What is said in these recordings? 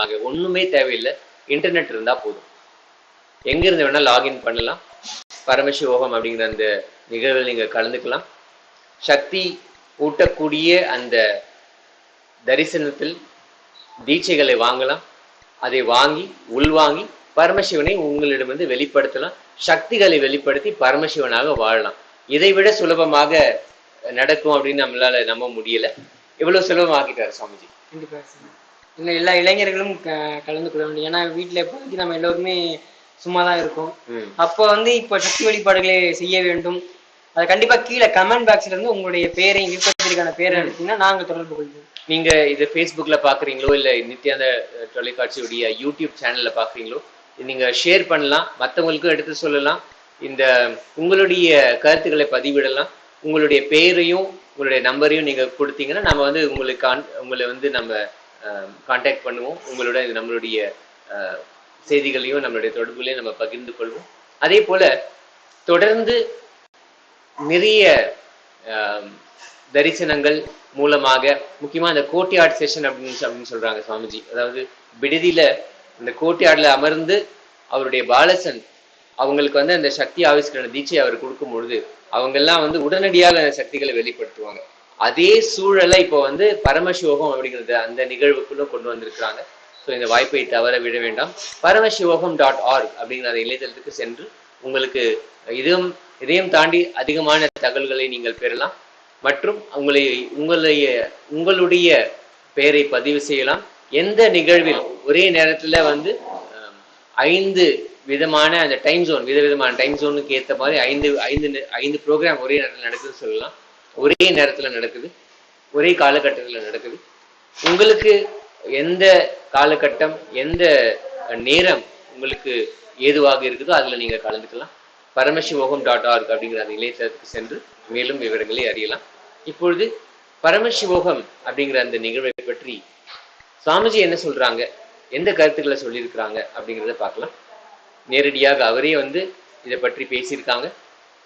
ஒண்ணுமே தேவையில்லை, இன்டர்நெட் இருந்தா போதும். எங்க இருந்து வேணா லாகின் பண்ணலாம். பரமசிவோகம் அப்படிங்கிற அந்த நிகழ்வில் நீங்க கலந்துக்கலாம். சக்தி ஊட்டக்கூடிய அந்த தரிசனத்தில் தீட்சைகளை வாங்கலாம். அதை வாங்கி உள்வாங்கி பரமசிவனை உங்களிடமிருந்து வெளிப்படுத்தலாம். சக்திகளை வெளிப்படுத்தி பரமசிவனாக வாழலாம். இதை விட சுலபமாக நடக்கும் அப்படின்னு நம்மளால நம்ப முடியல. இவ்வளவு சுலபமாக்கிட்டாரு சுவாமிஜி. கண்டிப்பா சார். இன்னும் எல்லா இளைஞர்களும் கலந்து கொள்ள வேண்டும். ஏன்னா வீட்டுல இப்போதைக்கு நம்ம எல்லோருமே சும்மாதான் இருக்கோம். அப்போ இப்போ சக்தி வழிபாடுகளை செய்ய வேண்டும். அதை கண்டிப்பா கீழே கமெண்ட் பாக்ஸ்ல இருந்து உங்களுடைய பேரையும் விருப்பத்திற்கான பேரை அனுப்பிங்கன்னா நாங்க தொடர்பு கொள்வோம். நீங்க இது ஃபேஸ்புக்ல பாக்குறீங்களோ இல்ல நித்யானந்த தொலைக்காட்சியுடைய யூடியூப் சேனல்ல பாக்குறீங்களோ, நீங்க ஷேர் பண்ணலாம், மற்றவங்களுக்கும் எடுத்து சொல்லலாம். இந்த உங்களுடைய கருத்துக்களை பதிவிடலாம். உங்களுடைய பெயரையும் உங்களுடைய நம்பரையும் நீங்க கொடுத்தீங்கன்னா நம்ம உங்களை நம்ம கான்டாக்ட் பண்ணுவோம். உங்களோட நம்மளுடைய செய்திகளையும் நம்மளுடைய தொடர்புகளையும் நம்ம பகிர்ந்து கொள்வோம். அதே போல தொடர்ந்து நிறைய தரிசனங்கள் மூலமாக, முக்கியமா இந்த கோட்டியாட் செஷன் அப்படின்னு சொல்றாங்க சுவாமிஜி. அதாவது விடுதியில இந்த கோட்டியாட்ல அமர்ந்து அவருடைய பாலசன் அவங்களுக்கு அந்த சக்தி ஆவிஷ்கரண தீட்சை அவர் கொடுக்கும் பொழுது அவங்க எல்லாம் உடனடியாக அந்த சக்திகளை வெளிப்படுத்துவாங்க. அதே சூழலை இப்போ பரமசிவோகம் அப்படிங்கிறது அந்த நிகழ்வுக்குள்ள கொண்டு வந்திருக்கிறாங்க. ஸோ இந்த வாய்ப்பை தவற விட வேண்டாம். பரமசிவோகம்.org அப்படிங்கிற அந்த இணையதளத்துக்கு சென்று உங்களுக்கு இதையும் தாண்டி அதிகமான தகவல்களை நீங்கள் பெறலாம். மற்றும் உங்களுடைய பெயரை பதிவு செய்யலாம். எந்த நிகழ்வில் ஒரே நேரத்துல 5 விதமான அந்த டைம் ஜோன், விதவிதமான டைம் ஜோனுக்கு ஏற்ற மாதிரி 5 ப்ரோக்ராம் ஒரே நேரத்தில் நடக்குதுன்னு சொல்லலாம். ஒரே நேரத்துல நடக்குது, ஒரே காலகட்டத்துல நடக்குது. உங்களுக்கு எந்த காலகட்டம், எந்த நேரம் உங்களுக்கு ஏதுவாக இருக்குதோ அதுல நீங்க கலந்துக்கலாம். பரமசிவோகம்.org அப்படிங்கிற அந்த இணையதளத்துக்கு சென்று மேலும் விவரங்களை அறியலாம். இப்பொழுது பரமசிவோகம் அப்படிங்கிற அந்த நிகழ்வை பற்றி சுவாமிஜி என்ன சொல்றாங்க, எந்த கருத்துக்களை சொல்லியிருக்கிறாங்க அப்படிங்கிறத பார்க்கலாம். நேரடியாக அவரே இதை பற்றி பேசியிருக்காங்க.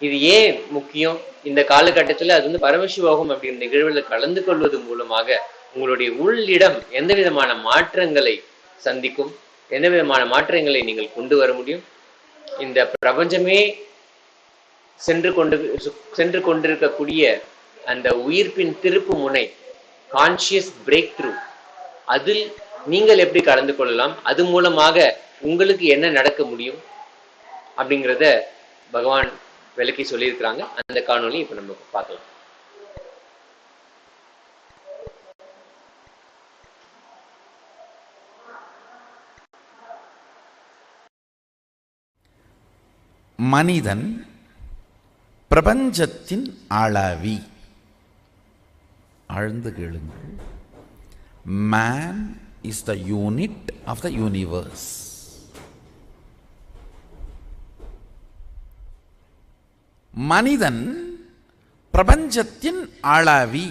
இது ஏன் முக்கியம், இந்த காலகட்டத்தில் அது பரமசிவோகம் அப்படிங்கிற நிகழ்வுல கலந்து கொள்வது மூலமாக உங்களுடைய உள்ளிடம் எந்த விதமான மாற்றங்களை சந்திக்கும், எந்த விதமான மாற்றங்களை நீங்கள் கொண்டு வர முடியும். இந்த பிரபஞ்சமே சென்று கொண்டிருக்கக்கூடிய அந்த உயிர்ப்பின் திருப்பு முனை, கான்சியஸ் பிரேக் த்ரூ, அதில் நீங்கள் எப்படி கலந்து கொள்ளலாம், அது மூலமாக உங்களுக்கு என்ன நடக்க முடியும் அப்படிங்கிறத பகவான் விளக்கி சொல்லியிருக்கிறாங்க. அந்த காணொளி இப்ப நம்ம பார்க்கலாம். மனிதன் பிரபஞ்சத்தின் அளவி. ஆழ்ந்து கேளுங்கள். Man is the unit of the universe. மனிதன் பிரபஞ்சத்தின் அளவி.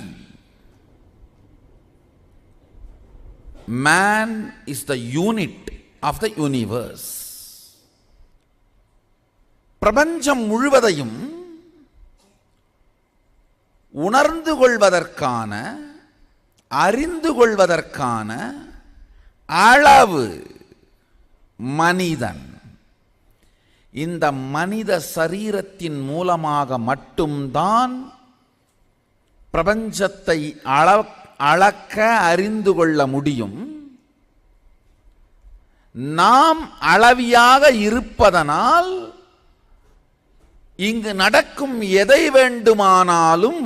Man is the unit of the universe. பிரபஞ்சம் முழுவதையும் உணர்ந்து கொள்வதற்கான, அறிந்து கொள்வதற்கான அளவு மனிதன். இந்த மனித சரீரத்தின் மூலமாக மட்டும்தான் பிரபஞ்சத்தை அளக்க அறிந்து கொள்ள முடியும். நாம் அளவியாக இருப்பதனால் இங்கு நடக்கும் எதை வேண்டுமானாலும்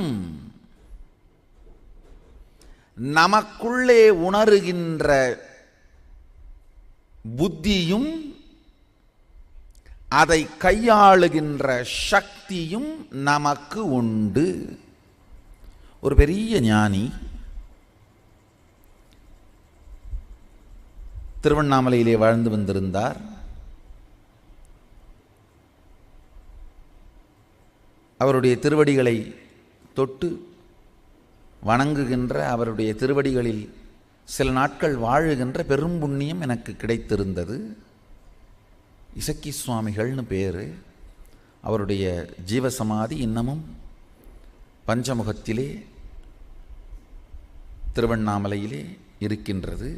நமக்குள்ளே உணருகின்ற புத்தியும் அதை கையாளுகின்ற சக்தியும் நமக்கு உண்டு. ஒரு பெரிய ஞானி திருவண்ணாமலையிலே வாழ்ந்து வந்திருந்தார். அவருடைய திருவடிகளை தொட்டு வணங்குகின்ற, அவருடைய திருவடிகளில் சில நாட்கள் வாழுகின்ற பெரும் புண்ணியம் எனக்கு கிடைத்திருந்தது. இசக்கி சுவாமிகள்னு பேர். அவருடைய ஜீவசமாதி இன்னமும் பஞ்சமுகத்திலே திருவண்ணாமலையிலே இருக்கின்றது.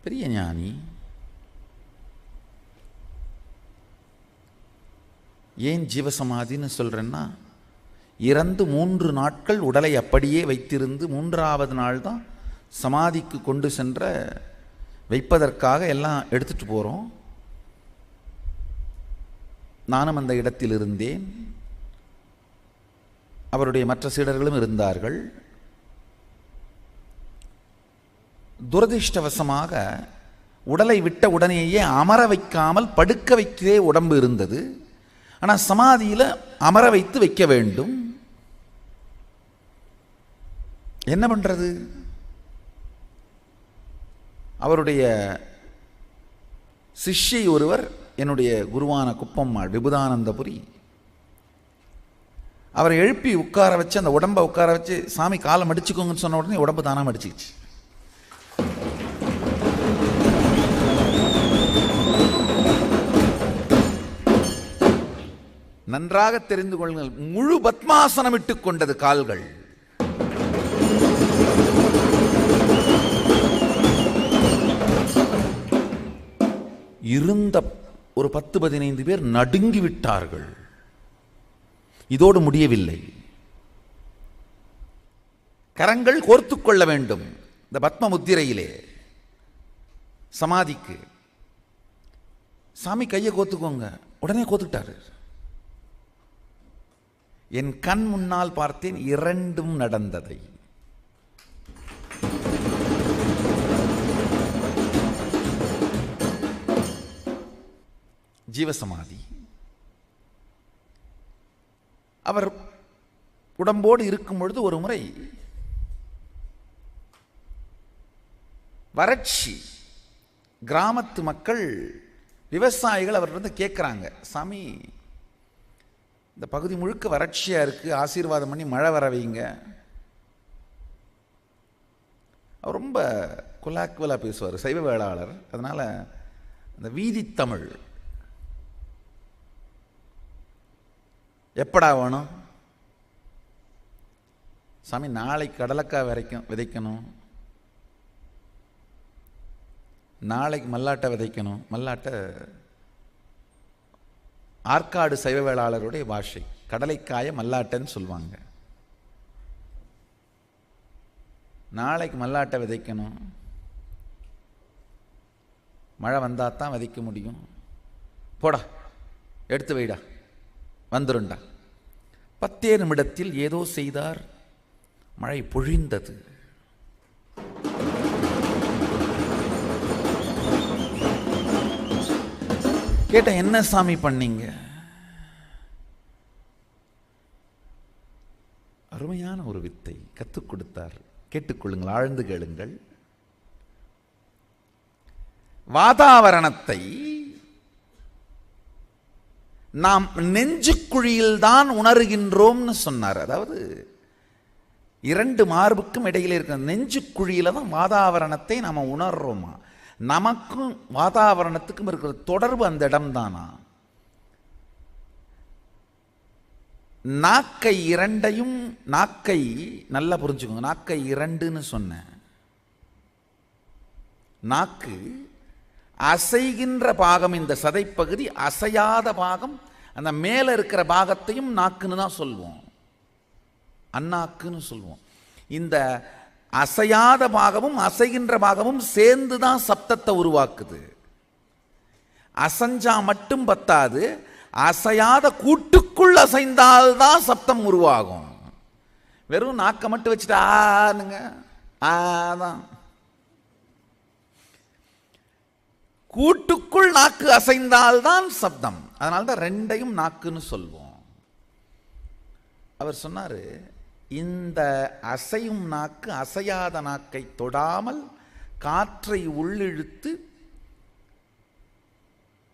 பெரிய ஞானி. ஏன் ஜீவசமாதின்னு சொல்கிறேன்னா, இறந்து 3 நாட்கள் உடலை அப்படியே வைத்திருந்து 3ஆவது நாள் தான் சமாதிக்கு கொண்டு சென்ற வைப்பதற்காக எல்லாம் எடுத்துகிட்டு போகிறோம். நானும் அந்த இடத்தில் இருந்தேன், அவருடைய மற்ற சீடர்களும் இருந்தார்கள். துரதிர்ஷ்டவசமாக உடலை விட்ட உடனேயே அமர வைக்காமல் படுக்க வைக்கவே உடம்பு இருந்தது. ஆனால் சமாதியில் அமர வைத்து வைக்க வேண்டும். என்ன பண்ணுறது? அவருடைய சிஷ்யை ஒருவர், என்னுடைய குருவான குப்பம்மாள் விபுதானந்தபுரி, அவரை எழுப்பி உட்கார வச்சு அந்த உடம்பை உட்கார வச்சு சாமி காலை மடிச்சுக்கோங்கன்னு சொன்ன உடனே உடம்பு தானாக மடிச்சிச்சு. நன்றாக தெரிந்து கொள்ளுங்கள், முழு பத்மாசனம் இட்டுக் கொண்டது கால்கள். இருந்த ஒரு 10-15 பேர் நடுங்கி விட்டார்கள். இதோடு முடியவில்லை. கரங்கள் கோர்த்து கொள்ள வேண்டும். இந்த பத்ம முத்திரையிலே சமாதிக்கு சாமி கையை கோத்துக்கோங்க, உடனே கோத்துக்கிட்டாரு. என் கண் முன்னால் பார்த்தேன் இரண்டும் நடந்ததை. ஜீவசமாதி. அவர் உடம்போடு இருக்கும் பொழுது ஒரு முறை வறட்சி, கிராமத்து மக்கள் விவசாயிகள் அவர்கிட்ட கேட்குறாங்க, சாமி இந்த பகுதி முழுக்க வறட்சியாக இருக்குது, ஆசீர்வாதம் பண்ணி மழை வர வைங்க. அவர் ரொம்ப குலாக்குவலாக பேசுவார், சைவ வேளாளர். அதனால் அந்த வீதி தமிழ், எப்படா வேணும் சாமி? நாளைக்கு கடலக்காய் விதைக்கணும், நாளைக்கு மல்லாட்டை விதைக்கணும். மல்லாட்டை ஆற்காடு சைவ வேளாளருடைய பாஷை, கடலைக்காய மல்லாட்டைன்னு சொல்லுவாங்க. நாளைக்கு மல்லாட்டை விதைக்கணும், மழை வந்தால் தான் விதைக்க முடியும். போடா எடுத்து வைடா, வந்துருண்டா. 10 நிமிடத்தில் ஏதோ செய்தார், மழை பொழிந்தது. கேட்ட, என்ன சாமி பண்ணீங்க? அருமையான ஒரு வித்தை கற்றுக் கொடுத்தார். கேட்டுக்கொள்ளுங்கள், ஆழ்ந்து கேளுங்கள். வாதாவரணத்தை நாம் நெஞ்சுக்குழியில்தான் உணர்கின்றோம்னு சொன்னார். அதாவது 2 மார்புக்கும் இடையில இருக்கிற நெஞ்சுக்குழியில தான் வாதாவரணத்தை நாம் உணர்றோமா? நமக்கும் வாதாவரணத்துக்கும் இருக்கிற தொடர்பு அந்த இடம் தானா? நாக்கை 2ஐயும், நாக்கை நல்லா புரிஞ்சுக்கோங்க, நாக்கை 2ன்னு சொன்னேன். நாக்கு அசைகின்ற பாகம் இந்த சதைப்பகுதி, அசையாத பாகம் அந்த மேலே இருக்கிற பாகத்தையும் நாக்குன்னு தான் சொல்வோம், அந்நாக்குன்னு சொல்வோம். இந்த அசையாத பாகமும் அசைகின்ற பாகமும் சேர்ந்து தான் சப்தத்தை உருவாக்குது. அசைஞ்சா மட்டும் பத்தாது, அசையாத கூட்டுக்குள் அசைந்தால்தான் சப்தம் உருவாகும். வெறும் நாக்கை மட்டும் வச்சுட்டு ஆனுங்க ஆதான். கூட்டுக்குள் நாக்கு அசைந்தால்தான் சப்தம். அதனால்தான் 2ஐயும் நாக்குன்னு சொல்வோம். அவர் சொன்னார், இந்த அசையும் நாக்கு அசையாத நாக்கை தொடாமல் காற்றை உள்ளிழுத்து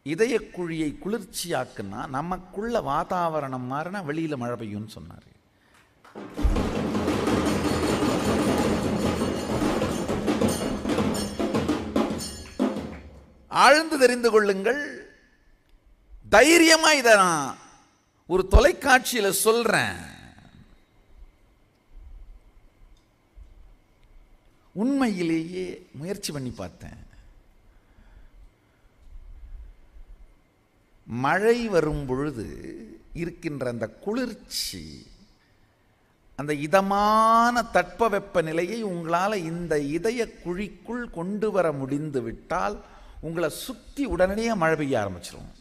இதயக்குழியை குளிர்ச்சியாக்குனா நமக்குள்ள வாதாவரணம் மாறினா வெளியில மழை பெய்யும்னு சொன்னார். ஆழ்ந்து தெரிந்து கொள்ளுங்கள். தைரியமா இதை நான் ஒரு தொலைக்காட்சியில சொல்றேன். உண்மையிலேயே முயற்சி பண்ணி பார்த்தேன். மழை வரும் பொழுது இருக்கின்ற அந்த குளிர்ச்சி, அந்த இதமான தட்பவெப்ப நிலையை உங்களால் இந்த இதய குழிக்குள் கொண்டு வர முடிந்து விட்டால் உங்களை சுற்றி உடனடியாக மழை பெய்ய ஆரம்பிச்சிடும்.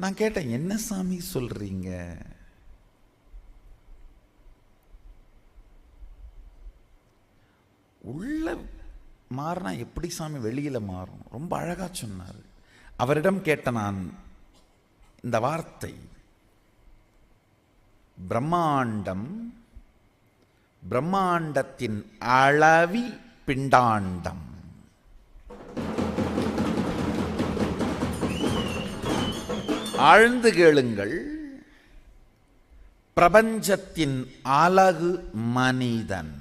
நான் கேட்டேன், என்ன சாமி சொல்றீங்க? உள்ள மாறினா எப்படி சாமி வெளியில மாறும்? ரொம்ப அழகா சொன்னார். அவரிடம் கேட்ட நான் இந்த வார்த்தை, பிரம்மாண்டம், பிரம்மாண்டத்தின் அளவி பிண்டாண்டம். ஆழ்ந்து கேளுங்கள். பிரபஞ்சத்தின் அலகு மனிதன்,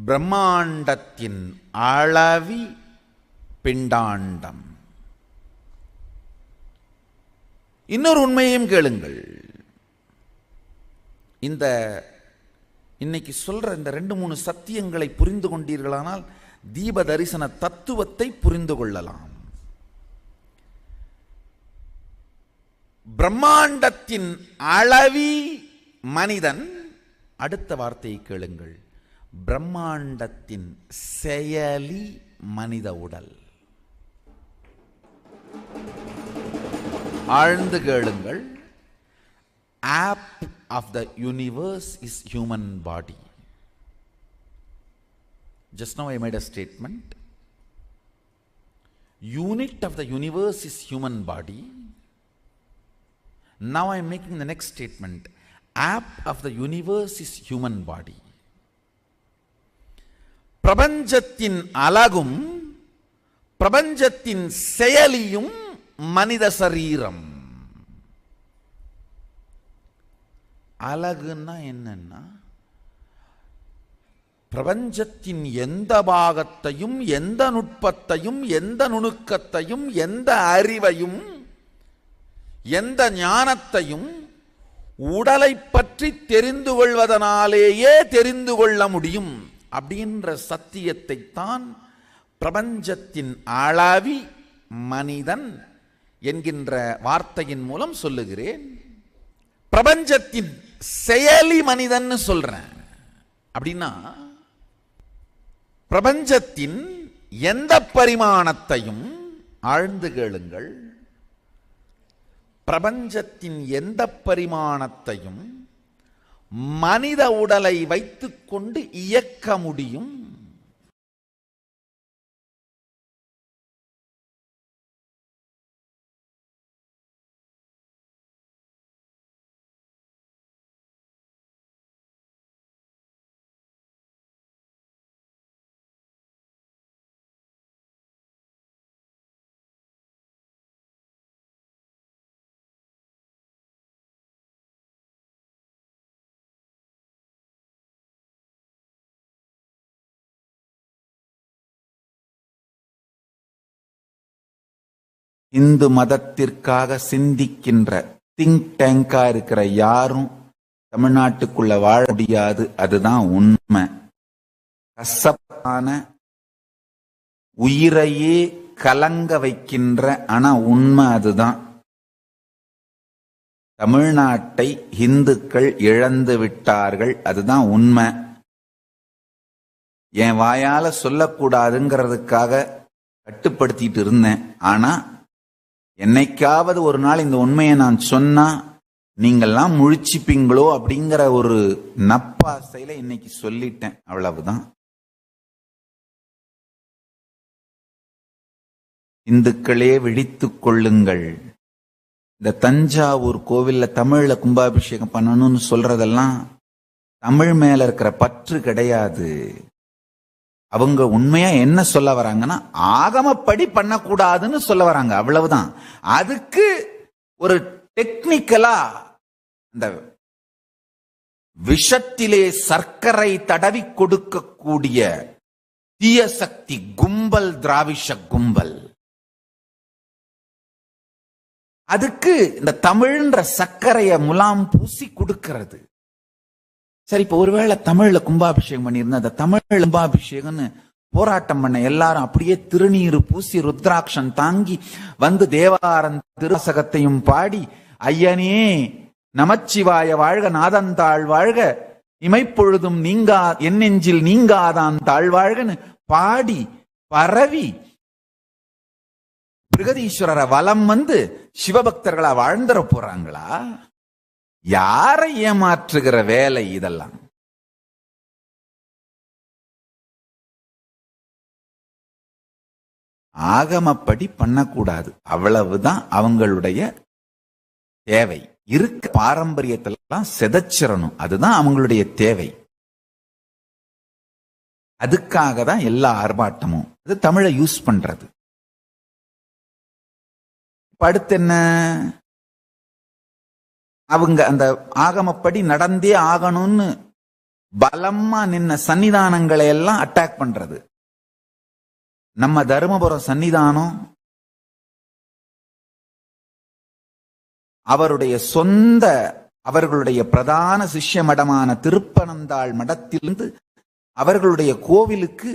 பிரம்மாண்டத்தின் அளவி பிண்டாண்டம். இன்னொரு உண்மையையும் கேளுங்கள். இந்த இன்னைக்கு சொல்ற இந்த 2-3 சத்தியங்களை புரிந்து கொண்டீர்களானால் தீப தரிசன தத்துவத்தை புரிந்து கொள்ளலாம். பிரம்மாண்டத்தின் அளவி மனிதன். அடுத்த வார்த்தையை கேளுங்கள், பிரம்மாண்டத்தின் செயலி மனித உடல். ஆழ்ந்து கேளுங்கள். App of the universe is human body. Just now I made a statement. Unit of the universe is human body. Now I am making the next statement. App of the universe is human body. பிரபஞ்சத்தின் அலகும் பிரபஞ்சத்தின் செயலியும் மனித சரீரம். அலகுன்னா என்னன்னா, பிரபஞ்சத்தின் எந்த பாகத்தையும், எந்த நுட்பத்தையும், எந்த நுணுக்கத்தையும், எந்த அறிவையும், எந்த ஞானத்தையும் உடலை பற்றி தெரிந்து கொள்வதனாலேயே தெரிந்து கொள்ள முடியும் அப்படின்ற சத்தியத்தை தான் பிரபஞ்சத்தின் அளவி மனிதன் என்கின்ற வார்த்தையின் மூலம் சொல்லுகிறேன். பிரபஞ்சத்தின் செயலி மனிதன் சொல்றேன். அப்படின்னா பிரபஞ்சத்தின் எந்த பரிமாணத்தையும், ஆழ்ந்து கேளுங்கள், பிரபஞ்சத்தின் எந்த பரிமாணத்தையும் மனித உடலை வைத்துக்கொண்டு இயக்க முடியும். இந்து மதத்திற்காக சிந்திக்கின்ற திங்க் டேங்கா இருக்கிற யாரும் தமிழ்நாட்டுக்குள்ள வாழ முடியாது. அதுதான் உண்மை. கசப்பான, உயிரையே கலங்க வைக்கின்ற ஆனா உண்மை அதுதான். தமிழ்நாட்டை இந்துக்கள் இழந்து விட்டார்கள். அதுதான் உண்மை. என் வாயால சொல்லக்கூடாதுங்கிறதுக்காக கட்டுப்படுத்திட்டு இருந்தேன். ஆனா என்னைக்காவது ஒரு நாள் இந்த உண்மையை நான் சொன்னா நீங்கெல்லாம் முழிச்சிப்பீங்களோ அப்படிங்கிற ஒரு நப்பாசையில இன்னைக்கு சொல்லிட்டேன். அவ்வளவுதான். இந்துக்களே விழித்துக் கொள்ளுங்கள். இந்த தஞ்சாவூர் கோவில்ல தமிழ்ல கும்பாபிஷேகம் பண்ணணும்னு சொல்றதெல்லாம் தமிழ் மேல இருக்கிற பற்று கிடையாது. அவங்க உண்மையா என்ன சொல்ல வராங்கன்னா, ஆகமப்படி பண்ணக்கூடாதுன்னு சொல்ல வராங்க. அவ்வளவுதான். அதுக்கு ஒரு டெக்னிக்கலா இந்த விஷத்திலே சர்க்கரை தடவி கொடுக்கக்கூடிய தீய சக்தி கும்பல், திராவிஷ கும்பல், அதுக்கு இந்த தமிழ்ன்ற சர்க்கரைய முலாம் பூசி கொடுக்கிறது. சரி, இப்ப ஒருவேளை தமிழ்ல கும்பாபிஷேகம் பண்ணியிருந்தா அந்த தமிழ் கும்பாபிஷேகம்னு போராட்டம் பண்ண எல்லாரும் அப்படியே திருநீரு பூசி ருத்ராட்சம் தாங்கி வந்து தேவாரம் திருவாசகத்தையும் பாடி ஐயனே நமச்சிவாய வாழ்க நாதந்தாள் வாழ்க இமைப்பொழுதும் நீங்கா என் நெஞ்சில் நீங்காதான் தாழ்வாழ்கன்னு பாடி பரவி பிரகதீஸ்வரரை வலம் வந்து சிவபக்தர்களா வாழ்ந்துட போறாங்களா? யாரை ஏமாற்றுகிற வேலை இதெல்லாம்? ஆகமப்படி பண்ணக்கூடாது, அவ்வளவுதான் அவங்களுடைய தேவை. இருக்க பாரம்பரியத்திலாம் செதச்சிரணும், அதுதான் அவங்களுடைய தேவை. அதுக்காக தான் எல்லா ஆர்ப்பாட்டமும். அது தமிழை யூஸ் பண்றது. அடுத்து என்ன? அவங்க அந்த ஆகமப்படி நடந்தே ஆகணும்னு பலமா நின்ன சன்னிதானங்களை எல்லாம் அட்டாக் பண்றது. நம்ம தருமபுரம் சன்னிதானம் அவருடைய சொந்த அவர்களுடைய பிரதான சிஷ்ய மடமான திருப்பனந்தாள் மடத்திலிருந்து அவர்களுடைய கோவிலுக்கு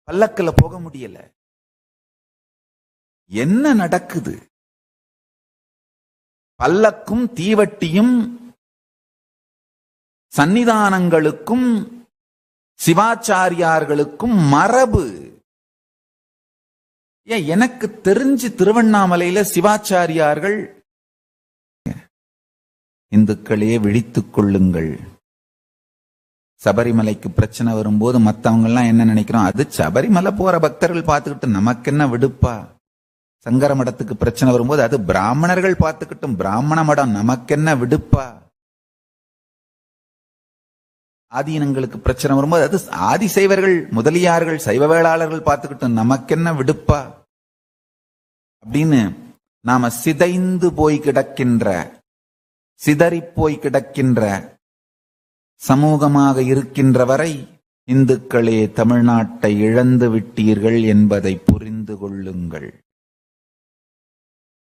பல்லக்குல போக முடியல. என்ன நடக்குது? பல்லக்கும் தீவட்டியும் சன்னிதானங்களுக்கும் சிவாச்சாரியார்களுக்கும் மரபு. எனக்கு தெரிஞ்சு திருவண்ணாமலையில சிவாச்சாரியார்கள், இந்துக்களே விழித்துக் கொள்ளுங்கள், சபரிமலைக்கு பிரச்சனை வரும்போது மத்தவங்க எல்லாம் என்ன நினைக்கிறோம், அது சபரிமலை போற பக்தர்கள் பார்த்துக்கிட்டு நமக்கு என்ன விடுப்பா. சங்கர மடத்துக்கு பிரச்சனை வரும்போது அது பிராமணர்கள் பார்த்துக்கிட்டும், பிராமண மடம் நமக்கென்ன விடுப்பா. ஆதீனங்களுக்கு பிரச்சனை வரும்போது அது ஆதிசைவர்கள் முதலியார்கள் சைவ வேளாளர்கள் பார்த்துக்கிட்டும் நமக்கென்ன விடுப்பா அப்படின்னு நாம சிதைந்து போய் கிடக்கின்ற, சிதறி போய் கிடக்கின்ற சமூகமாக இருக்கின்ற வரை இந்துக்களே தமிழ்நாட்டை இழந்து விட்டீர்கள் என்பதை புரிந்து கொள்ளுங்கள்.